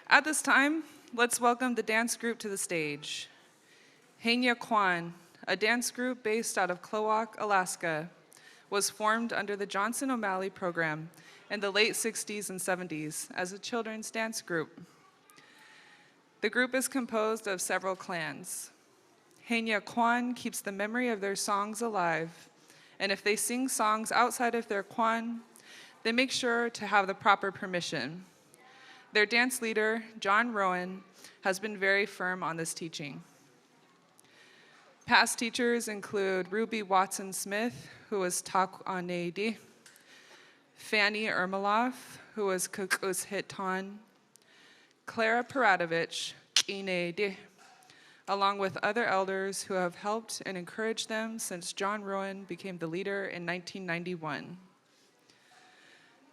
At this time, let's welcome the dance group to the stage. Heinyaa Kwáan, a dance group based out of Kwáan, Alaska, was formed under the Johnson O'Malley program in the late 60s and 70s as a children's dance group. The group is composed of several clans. Heinyaa Kwáan keeps the memory of their songs alive, and if they sing songs outside of their Kwáan, they make sure to have the proper permission. Their dance leader, John Rowan, has been very firm on this teaching. Past teachers include Ruby Watson-Smith, who was Takwáan, Fanny Ermeloff, who was Kukus Hiton, Clara Paratovich, Kinede, along with other elders who have helped and encouraged them since John Rowan became the leader in 1991.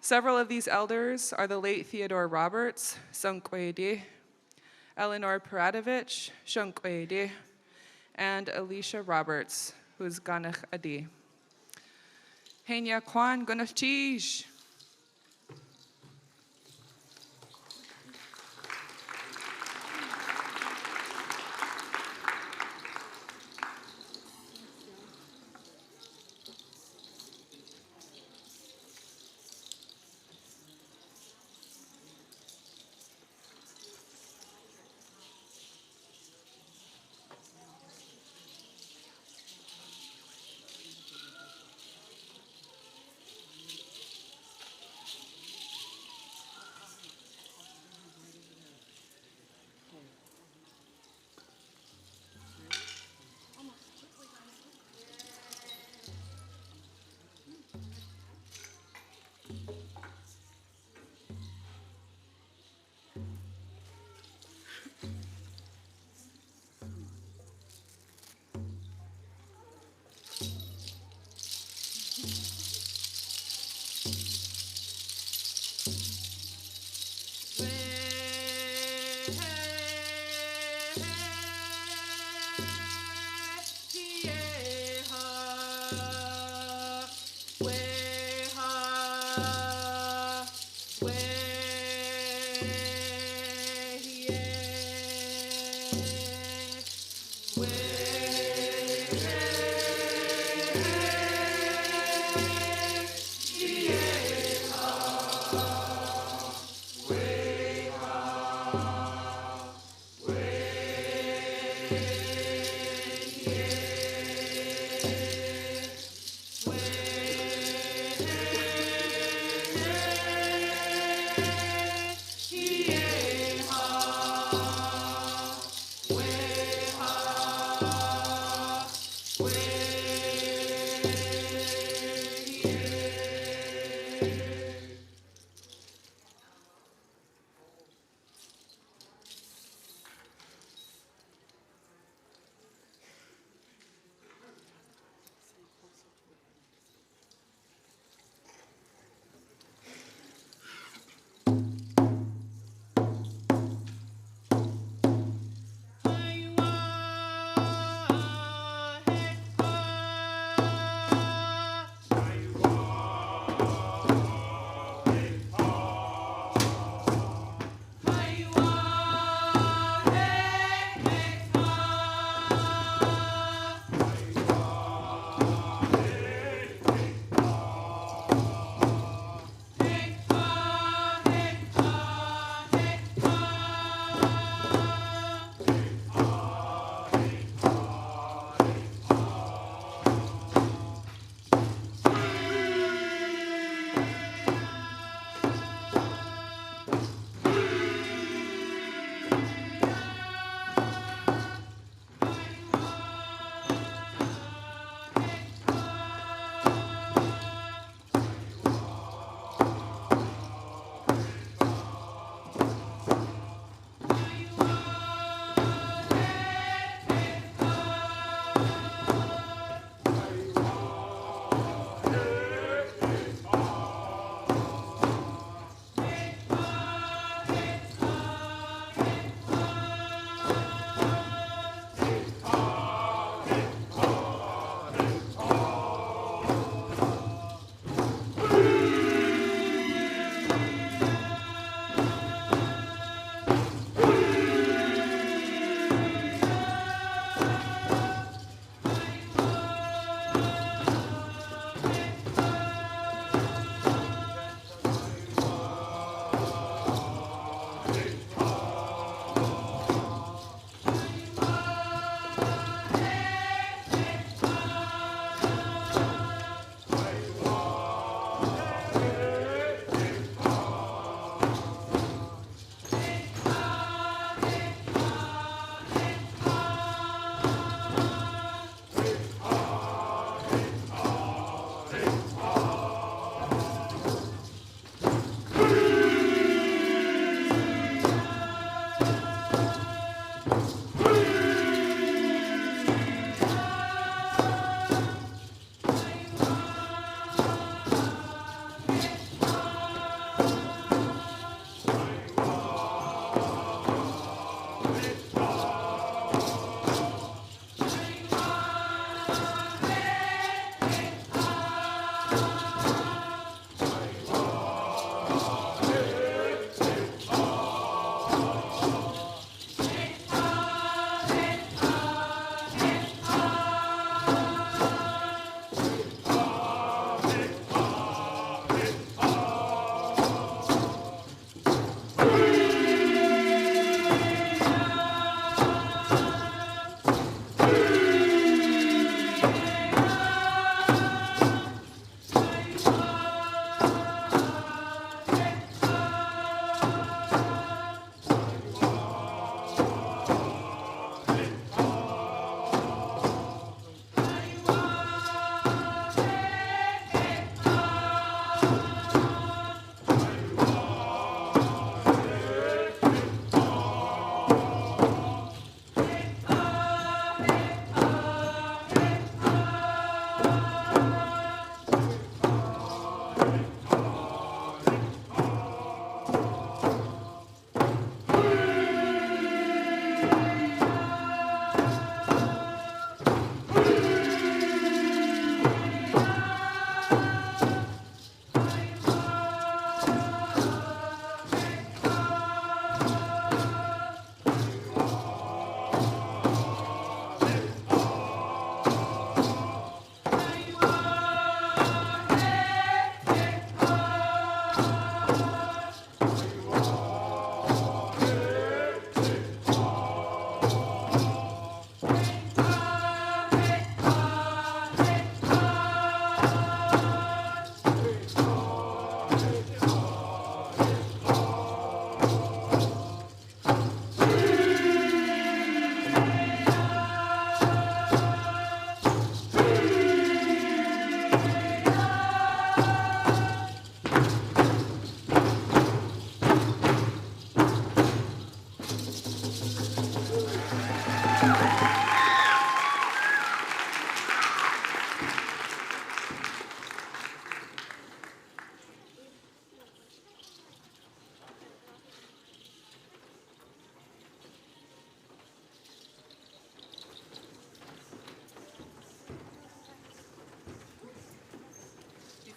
Several of these elders are the late Theodore Roberts, Sunkwede, Eleanor Paratovich, Shunkwede, and Alicia Roberts, who's Ganach Adi. Heinyaa Kwáan Ganach Cheesh.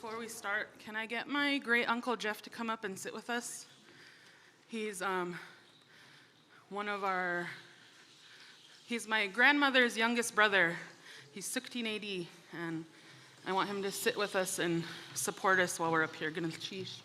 Before we start, can I get my great uncle Jeff to come up and sit with us? He's he's my grandmother's youngest brother. He's 16 AD, and I want him to sit with us and support us while we're up here. Gonna cheese.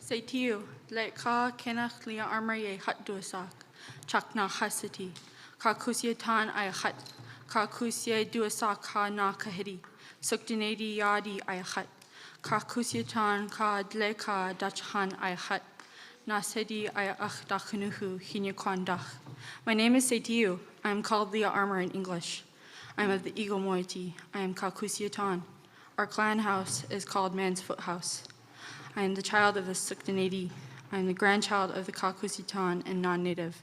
Say to you, let ka kenach lia armor ye hut duasak, chak na hasiti, ka kusye tan ay hut, ka kusye duasak ka na kahidi, suktinadi yadi ay hut, ka kusye tan ka dle ka dachhan ay hut, na sedi ay ach dachunuhu hinya kwandach. My name is Say to you, I am called Leah Armor in English. I am of the Eagle moiety. I am ka kusye tan. Our clan house is called Man's Foot House. I am the child of the Suktanadi. I am the grandchild of the Kakusitan and non-native.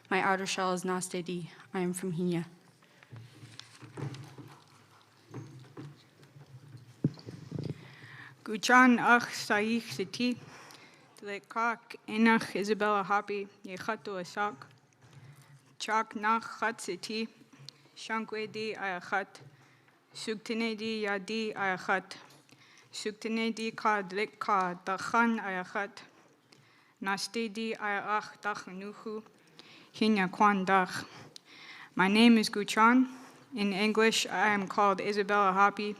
My outer shell is Nastedi. I am from Heinyaa. Guchan ach saich siti, tlekak enach Isabella happy, yechatu asak, chak nach chat siti, shankwedi ayachat, suktinedi yadi ayachat, suktinedi ka dlek ka dachan ayachat, nastedi ayach dachanuhu, hinya kwan dach. My name is Guchan. In English, I am called Isabella Happy.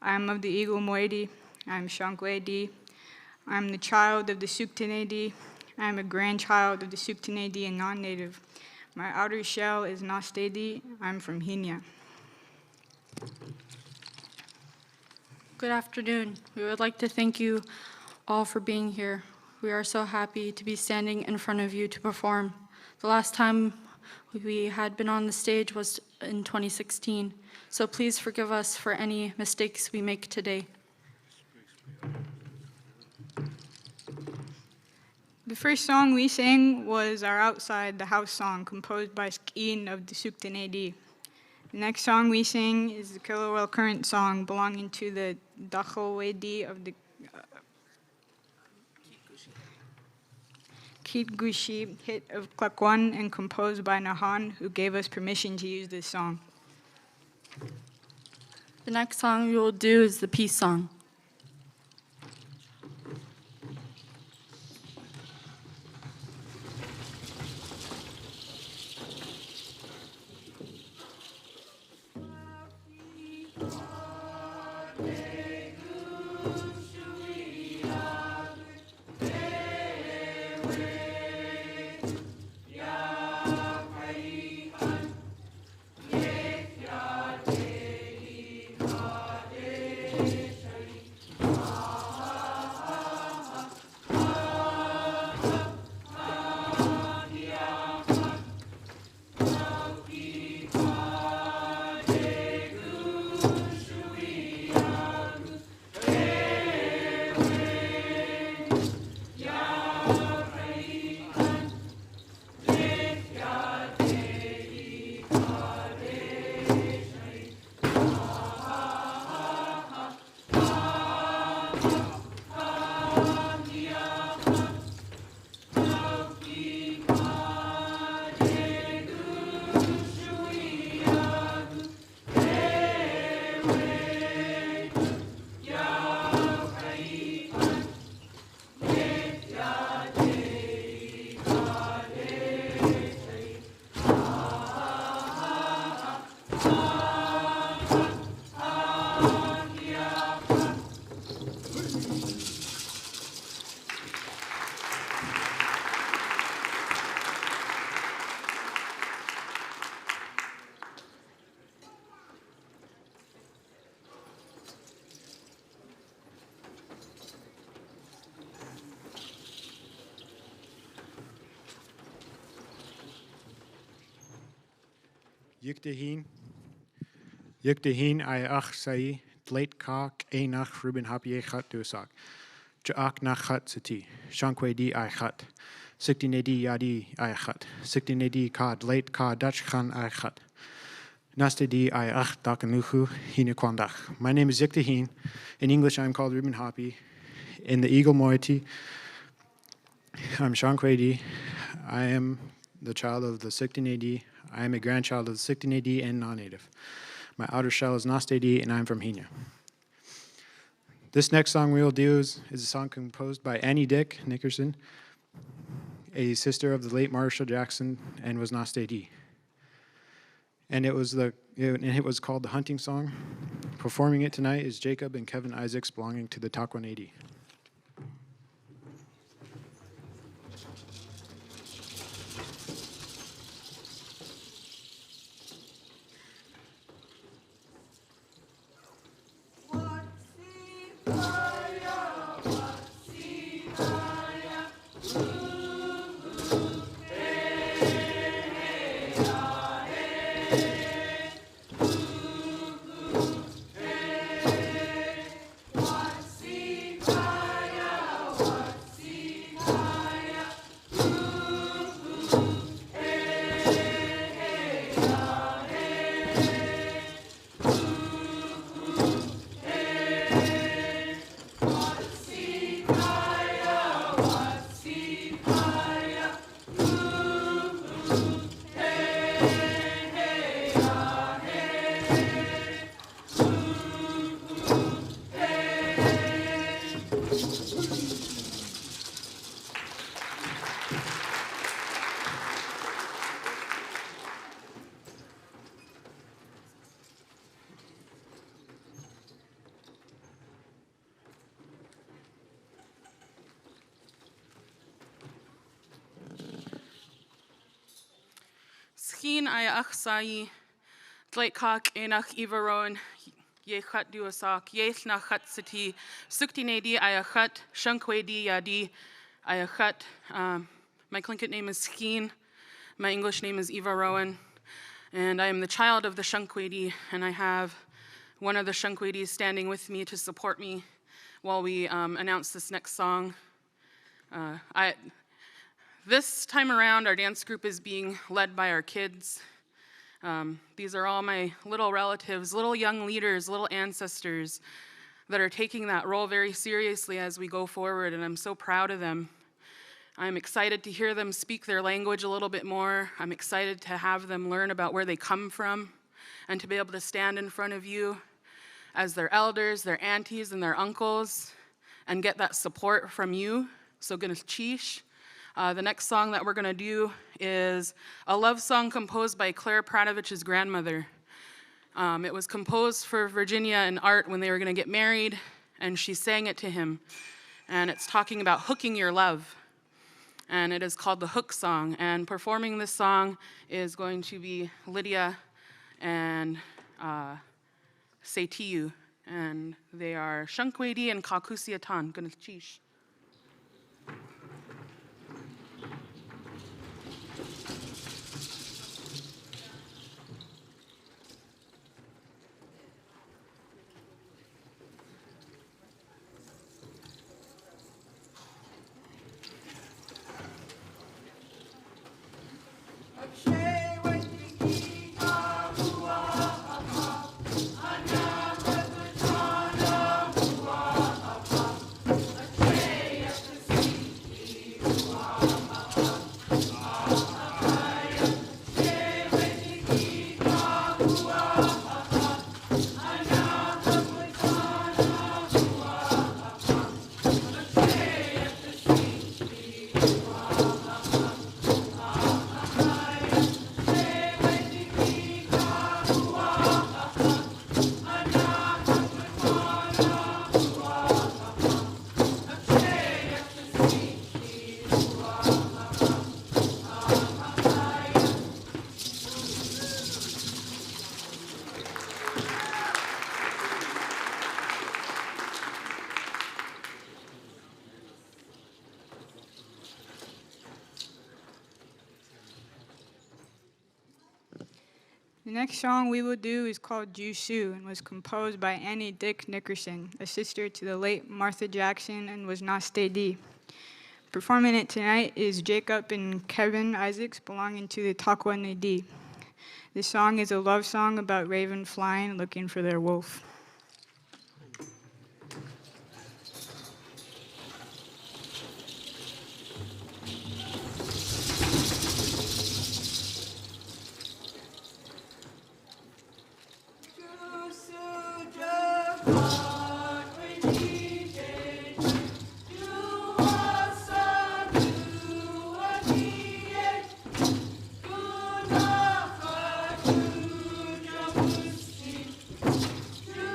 I am of the Eagle moiety. I am Shankwedi. I am the child of the Suktinedi. I am a grandchild of the Suktinedi and non-native. My outer shell is Nastedi. I'm from Heinyaa. Good afternoon. We would like to thank you all for being here. We are so happy to be standing in front of you to perform. The last time we had been on the stage was in 2016, so please forgive us for any mistakes we make today. The first song we sang was our Outside the House song, composed by Skeen of the Suktanedi. The next song we sing is the Kilowell Current song, belonging to the Dacholwedi of the Kitgushi hit of Kwáan and composed by Nahan, who gave us permission to use this song. The next song we will do is the peace song. Yuktehin ay ach sai tlate kak enach Ruben hapie chat dusak. Jaak nach chat sati. Shankwe di ay chat. Siktinedi yadi ay chat. Siktinedi ka late ka Dutch khan ay chat. Nastedi ay ach dakanuchu hinekwandach. My name is Yuktehin. In English I'm called Ruben Happy. In the Eagle moiety, I'm Shankwe di. I am the child of the Siktinedi. I am a grandchild of the Siktinedi and non-native. My outer shell is Nastedi, and I'm from Heinyaa. This next song we will do is a song composed by Annie Dick Nickerson, a sister of the late Marshall Jackson, and was Nastedi. And it was called The Hunting Song. Performing it tonight is Jacob and Kevin Isaacs, belonging to the Takwanedi. Skeen ay ach sai tlate kak enach ivaron Yechat duasak, Yeth nachat sati, Suktinedi ayachat, Shankwedi yadi ayachat. My Tlingit name is Skeen. My English name is Eva Rowan. And I am the child of the Shankwedi, and I have one of the Shankwedis standing with me to support me while we announce this next song. This time around, our dance group is being led by our kids. These are all my little relatives, little young leaders, little ancestors that are taking that role very seriously as we go forward, and I'm so proud of them. I'm excited to hear them speak their language a little bit more. I'm excited to have them learn about where they come from and to be able to stand in front of you as their elders, their aunties, and their uncles and get that support from you. So Chish. The next song that we're going to do is a love song composed by Claire Pratovich's grandmother. It was composed for Virginia and Art when they were going to get married, and she sang it to him. And it's talking about hooking your love. And it is called the Hook Song. And performing this song is going to be Lydia and Seitiu. And they are Shankwedi and Kakusiatan. Chish. The next song we will do is called Jusu and was composed by Annie Dick Nickerson, a sister to the late Martha Jackson, and was Nastedi. Performing it tonight is Jacob and Kevin Isaacs, belonging to the Takwa Nadi. This song is a love song about raven flying, looking for their wolf. Jusu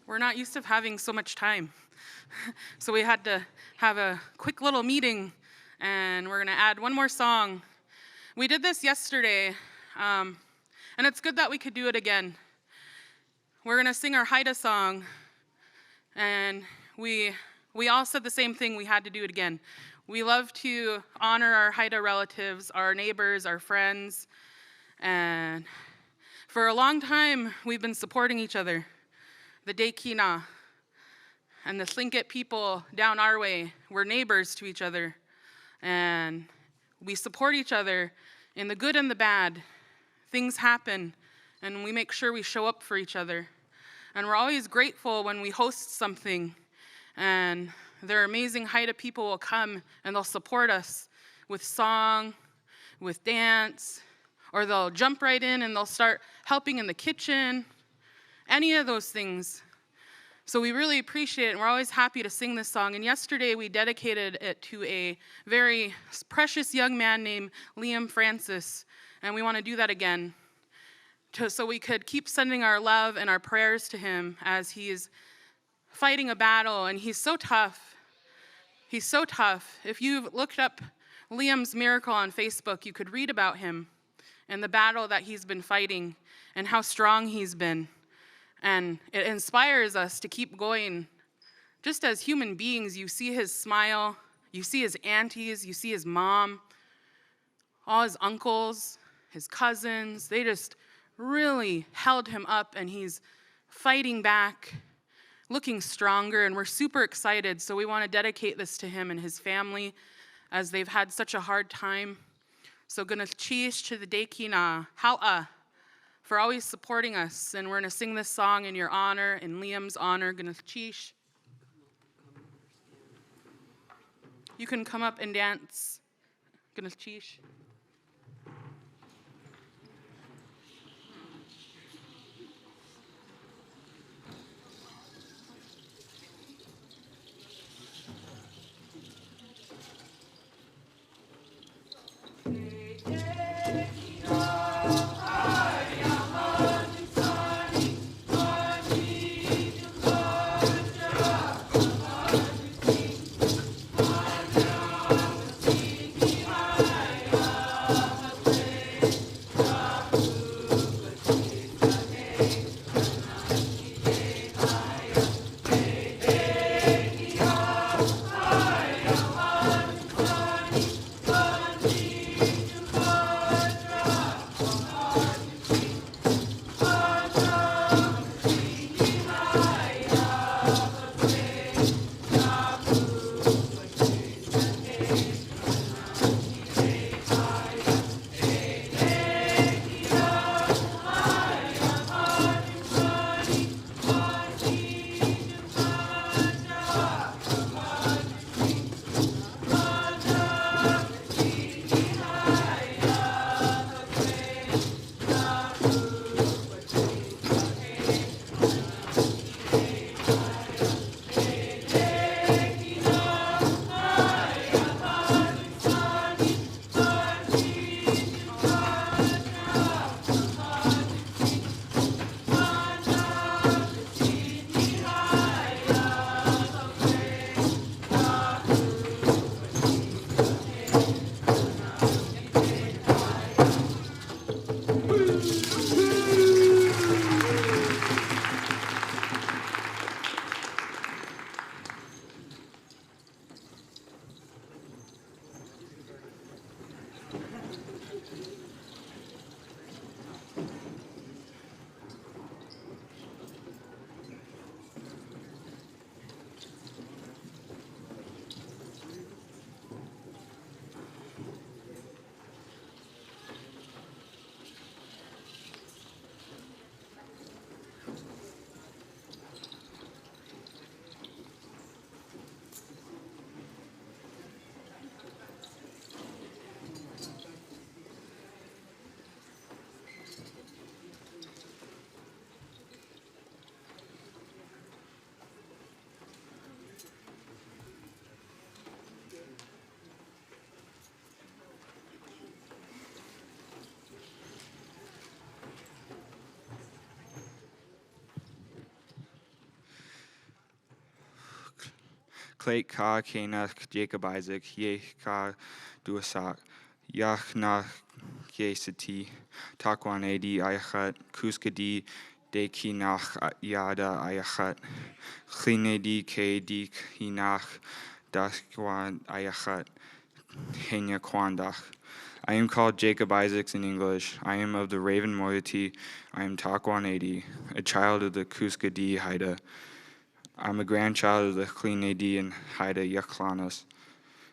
we're not used to having so much time. So we had to have a quick little meeting, and we're gonna add one more song. We did this yesterday, and it's good that we could do it again. We're gonna sing our Haida song, and we all said the same thing, we had to do it again. We love to honor our Haida relatives, our neighbors, our friends, and for a long time, we've been supporting each other. The Dekina and the Tlingit people down our way, we're neighbors to each other, and we support each other in the good and the bad. Things happen, and we make sure we show up for each other. And we're always grateful when we host something, and their amazing Haida people will come and they'll support us with song, with dance, or they'll jump right in and they'll start helping in the kitchen, any of those things. So we really appreciate it, and we're always happy to sing this song. And yesterday we dedicated it to a very precious young man named Liam Francis, and we want to do that again, so we could keep sending our love and our prayers to him as he's fighting a battle, and he's so tough. He's so tough. If you've looked up Liam's miracle on Facebook, you could read about him and the battle that he's been fighting and how strong he's been. And it inspires us to keep going. Just as human beings, you see his smile, you see his aunties, you see his mom, all his uncles, his cousins. They just really held him up, and he's fighting back, looking stronger, and we're super excited. So we want to dedicate this to him and his family as they've had such a hard time. So gonna cheese to the Dekina, Hau'a, for always supporting us, and we're gonna sing this song in your honor, in Liam's honor. Gonna cheesh. You can come up and dance. Gonna cheesh. Kleit ka kenach Jacob Isaac, ye ka duasak, yach nach yesati, takwan edi ayachat, kuskadi de kinach yada ayachat, chinedi ke dik hinach daskwan ayachat, Heinyaa Kwáan. I am called Jacob Isaacs in English. I am of the Raven moiety. I am Kwáan 80, a child of the Kuskadi Haida. I'm a grandchild of the Klinedi and Haida Yaklanas.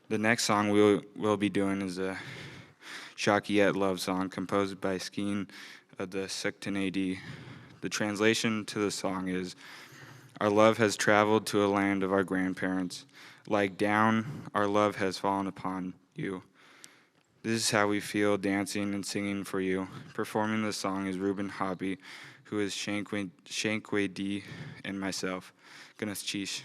The next song we'll be doing is a Shakiet love song composed by Skeen of the Suktanedi. The translation to the song is, our love has traveled to a land of our grandparents. Like down, our love has fallen upon you. This is how we feel dancing and singing for you. Performing the song is Ruben Hobby, who is Shankwe D, and myself. Ganas Chish.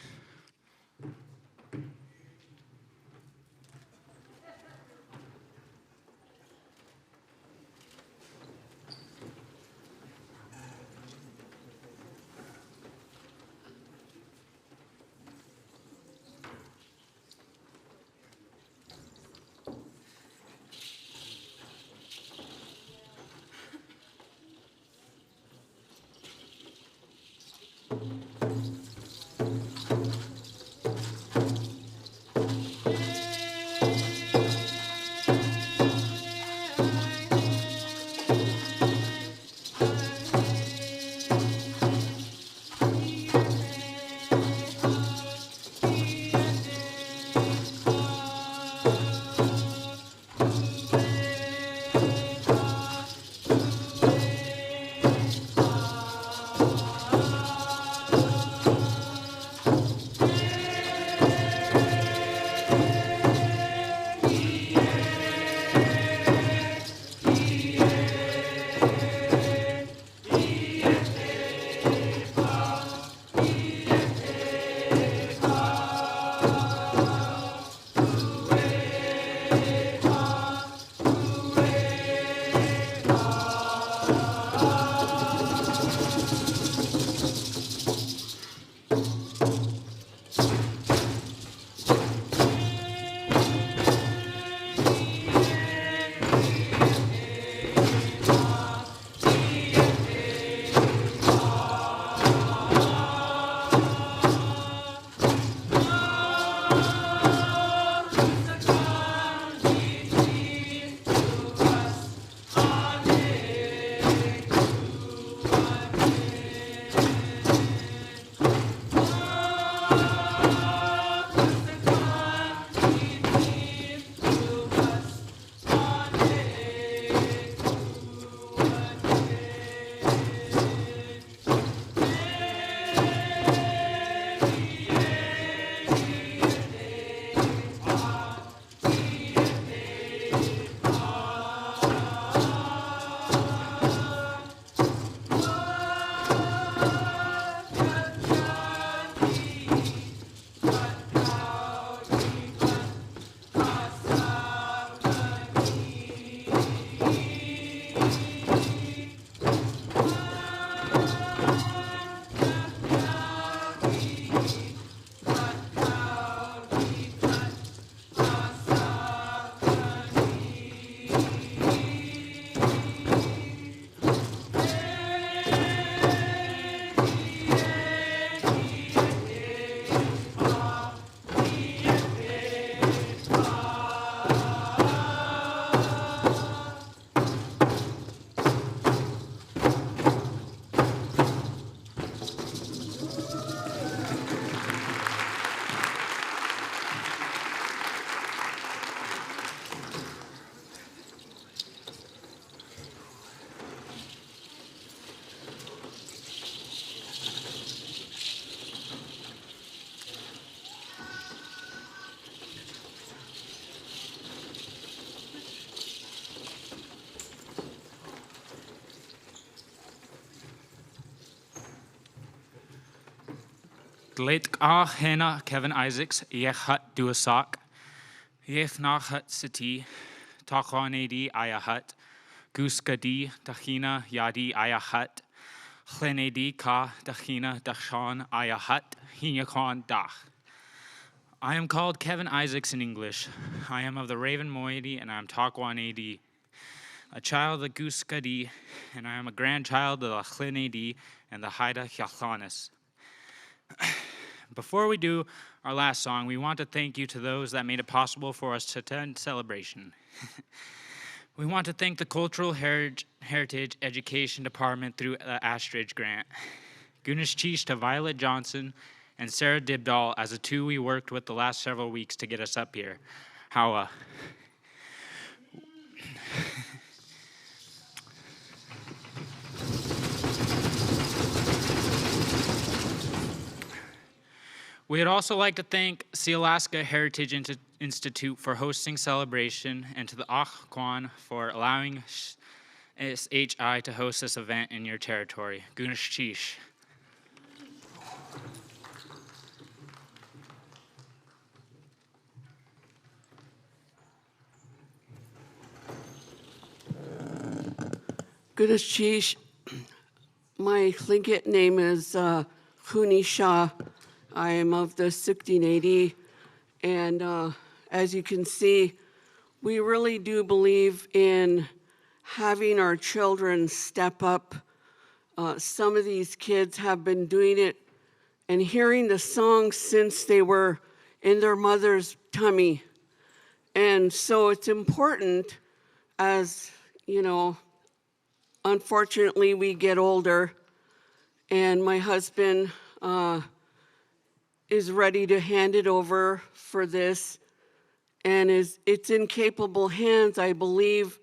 Gleit Heinyaa Kevin Isaacs, Yechat Duasak, Yefnachat Siti, Takwanedi Ayahat, Guskadi, Dachina Yadi Ayahat, Chlenedi Ka, Dachina Dachon Ayahat, Heinyaa Kwáan Dach. I am called Kevin Isaacs in English. I am of the Raven moiety, and I am Kwáan AD, a child of the Guskadi, and I am a grandchild of the Chlin AD and the Haida Hyahlanis. Before we do our last song, we want to thank you to those that made it possible for us to attend celebration. We want to thank the Cultural Heritage Education Department through the Astridge Grant. Gunesh Chish to Violet Johnson and Sarah Dibdahl as the two we worked with the last several weeks to get us up here. How We'd also like to thank Sealaska Heritage Institute for hosting celebration and to the Kwáan for allowing SHI to host this event in your territory. Gunesh Chish. Good Ashish. My Tlingit name is Huni Shah. I am of the 1680, and as you can see, we really do believe in having our children step up. Some of these kids have been doing it and hearing the songs since they were in their mother's tummy. And so it's important, as you know, unfortunately we get older, and my husband is ready to hand it over for this, and it's in capable hands. I believe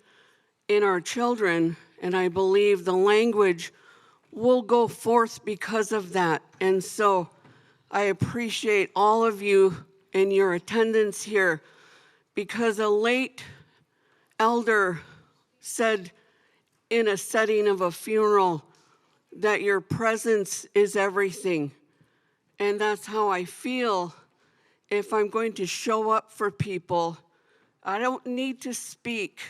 in our children, and I believe the language will go forth because of that. And so I appreciate all of you and your attendance here, because a late elder said in a setting of a funeral that your presence is everything. And that's how I feel if I'm going to show up for people. I don't need to speak,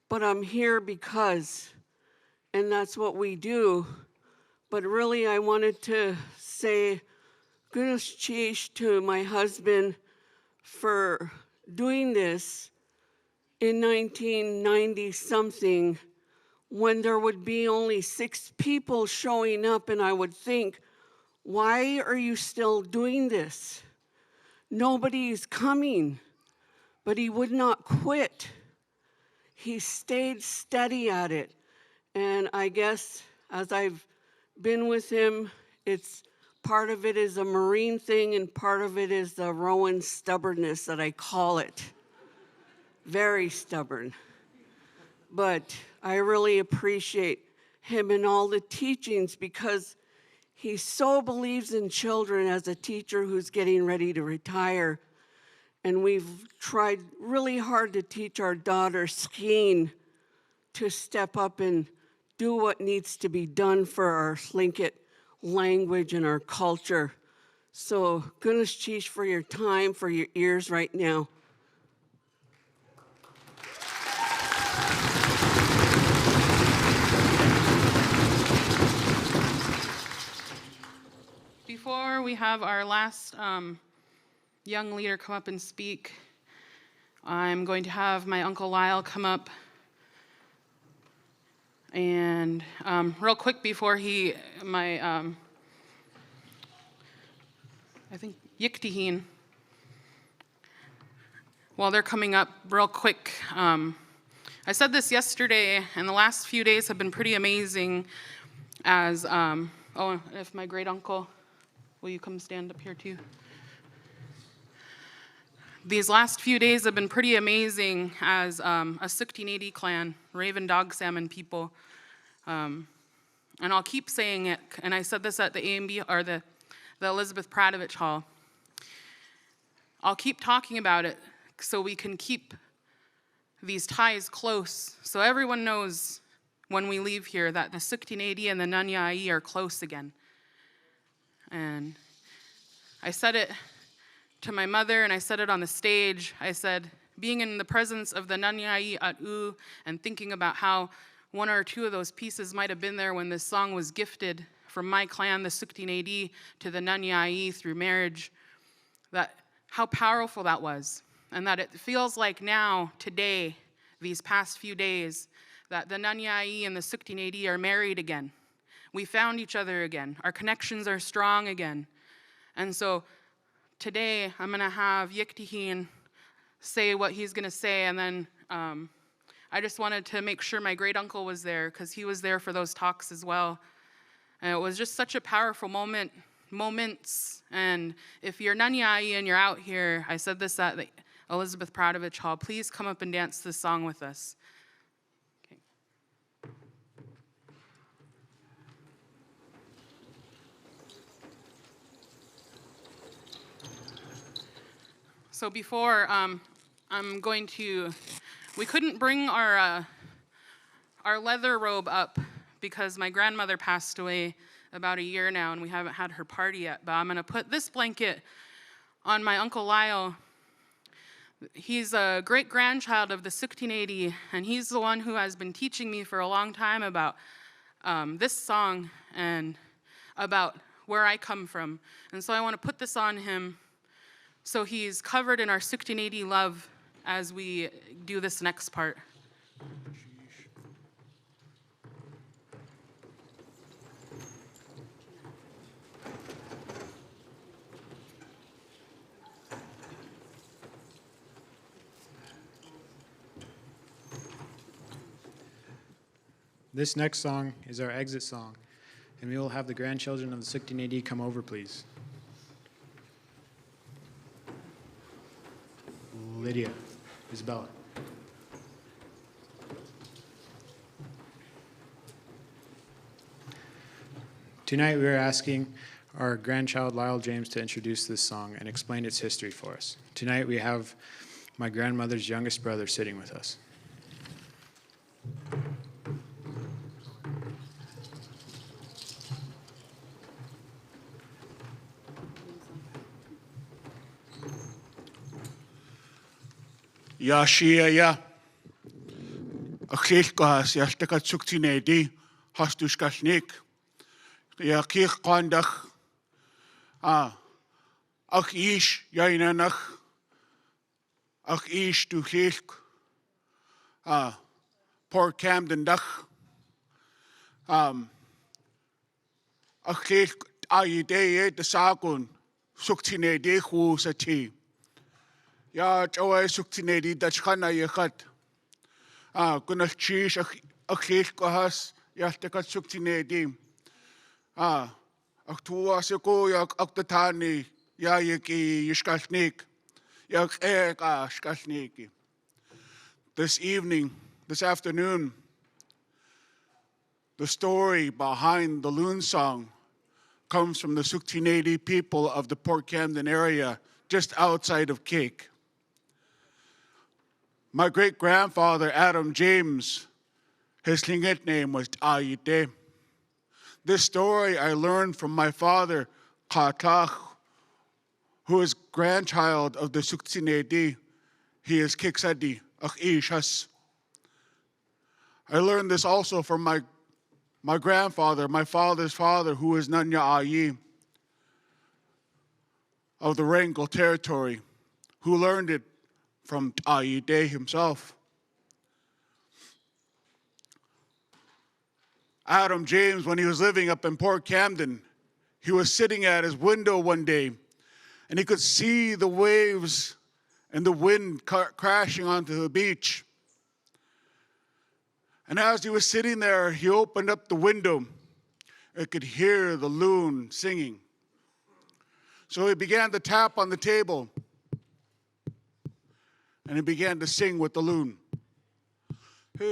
but I'm here because, and that's what we do. But really, I wanted to say Gunesh Chish to my husband for doing this in 1990-something, when there would be only 6 people showing up, and I would think, why are you still doing this? Nobody's coming. But he would not quit. He stayed steady at it. And I guess as I've been with him, it's part of it is a Marine thing, and part of it is the Rowan stubbornness that I call it. Very stubborn. But I really appreciate him and all the teachings, because he so believes in children as a teacher who's getting ready to retire. And we've tried really hard to teach our daughter, Skeen, to step up and do what needs to be done for our Tlingit language and our culture. So, Gunesh Chish, for your time, for your ears right now. Before we have our last young leader come up and speak, I'm going to have my Uncle Lyle come up. And real quick before I think Yiktihin, while they're coming up real quick, I said this yesterday, and the last few days have been pretty amazing as, if my great uncle, will you come stand up here too? These last few days have been pretty amazing as a 1680 clan, Raven Dog Salmon people. And I'll keep saying it, and I said this at the AMB, or the Elizabeth Pradovich Hall. I'll keep talking about it so we can keep these ties close, so everyone knows when we leave here that the 1680 and the Nanyai are close again. And I said it to my mother, and I said it on the stage. I said, being in the presence of the Nanyai at U and thinking about how 1 or 2 of those pieces might have been there when this song was gifted from my clan, the 1680, to the Nanyai through marriage, that how powerful that was, and that it feels like now, today, these past few days, that the Heinyaa and the Suktinedi are married again. We found each other again. Our connections are strong again. And so today, I'm going to have Yiktihin say what he's going to say, and then I just wanted to make sure my great uncle was there, because he was there for those talks as well. And it was just such a powerful moments. And if you're Heinyaa and you're out here, I said this at the Elizabeth Pradovich Hall, please come up and dance this song with us. Okay. So before, we couldn't bring our leather robe up because my grandmother passed away about a year now and we haven't had her party yet, but I'm gonna put this blanket on my Uncle Lyle. He's a great-grandchild of the Suktinedi, and he's the one who has been teaching me for a long time about this song and about where I come from. And so I want to put this on him so he's covered in our Suktinedi love as we do this next part. This next song is our exit song, and we will have the grandchildren of the Suktinedi come over, please. Lydia, Isabella. Tonight we are asking our grandchild Lyle James to introduce this song and explain its history for us. Tonight we have my grandmother's youngest brother sitting with us. Ja Shia Achilkas Yaltakat Suktinedi Hastuskashnik Ja Kirk Kwandach Ach Ish Yainanach Ach Ish Du Kirk Port Camden Dach Ach Kirk Ayideye the Sagun Suktinedi Hu Sati Ja, Joe Suktinedi, Dachana Yakat. Gunach Chish, Achil Kohas, Yaltakat Suktinedi. Aktua Siko, Yak Aktatani, Yayaki, Yishkashnik, Yak Eka, Shkashniki. This afternoon, the story behind the loon song comes from the Suktinedi people of the Port Camden area, just outside of Cake. My great-grandfather, Adam James, his Tlingit name was Ayite. This story I learned from my father, Katach, who is grandchild of the Suktinedi. He is Kiksadi, Ishas. I learned this also from my grandfather, my father's father, who is Heinyaa of the Wrangell territory, who learned it from Ayide himself. Adam James, when he was living up in Port Camden, he was sitting at his window one day, and he could see the waves and the wind crashing onto the beach. And as he was sitting there, he opened up the window and could hear the loon singing. So he began to tap on the table, and he began to sing with the loon. Hey,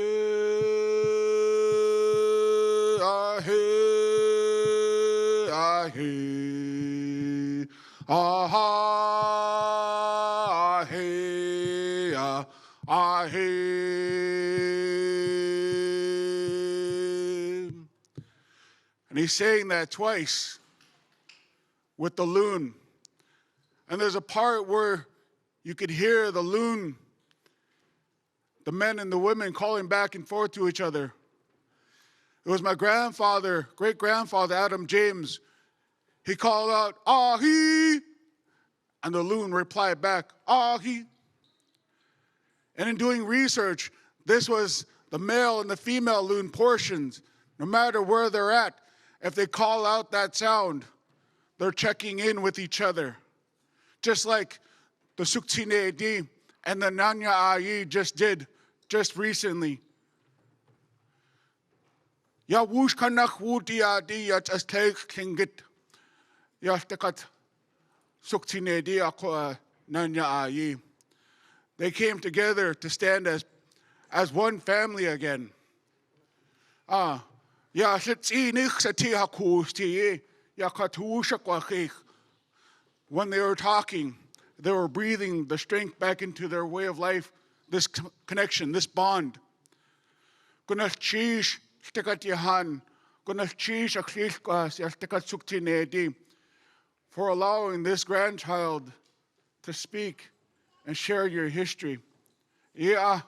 ah, hey, ah, hey, ah, ah, hey, ah, hey. And he sang that twice with the loon. And there's a part where you could hear the loon, the men and the women calling back and forth to each other. It was my grandfather, great-grandfather, Adam James. He called out, "Ahi!" And the loon replied back, ahi. And in doing research, this was the male and the female loon portions. No matter where they're at, if they call out that sound, they're checking in with each other. Just like the Suktine Di and the Nanya Ayi just did just recently. Ya wush kanach wudi adi yat as teik klingit. Ya stekat Suktine Di akwa Nanya Ayi. They came together to stand as one family again. Ya sitzinich sati hakusti ya katusha kwachich. When they were talking, they were breathing the strength back into their way of life, this connection, this bond. Gunach chish stekat yahan, gunach chish aklishkas ya stekat suktinedi, for allowing this grandchild to speak and share your history. Yeah.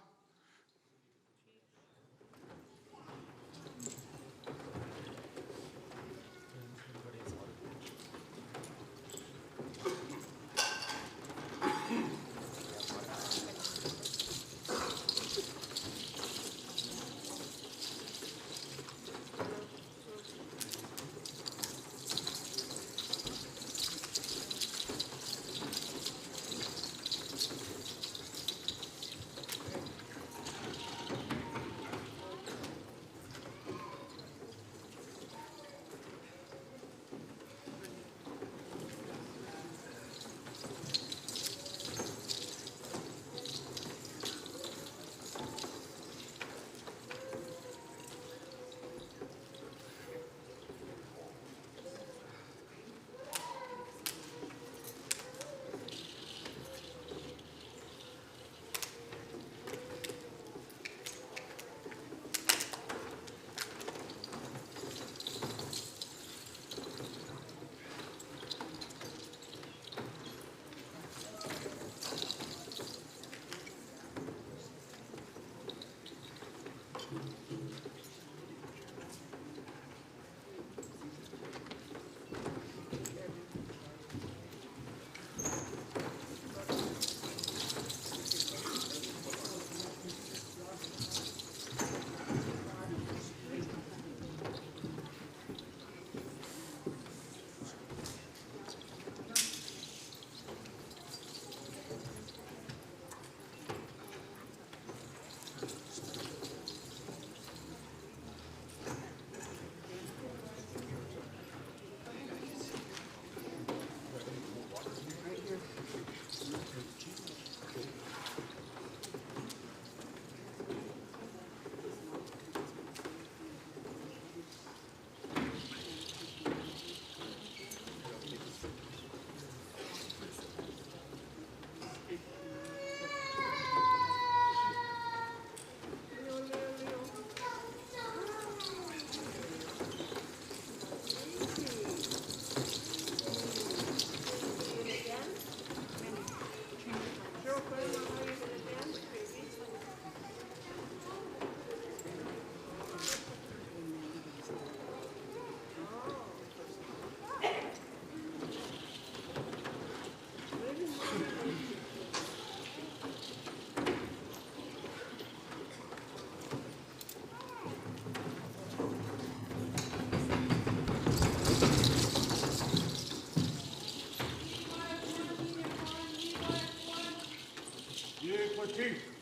Chief.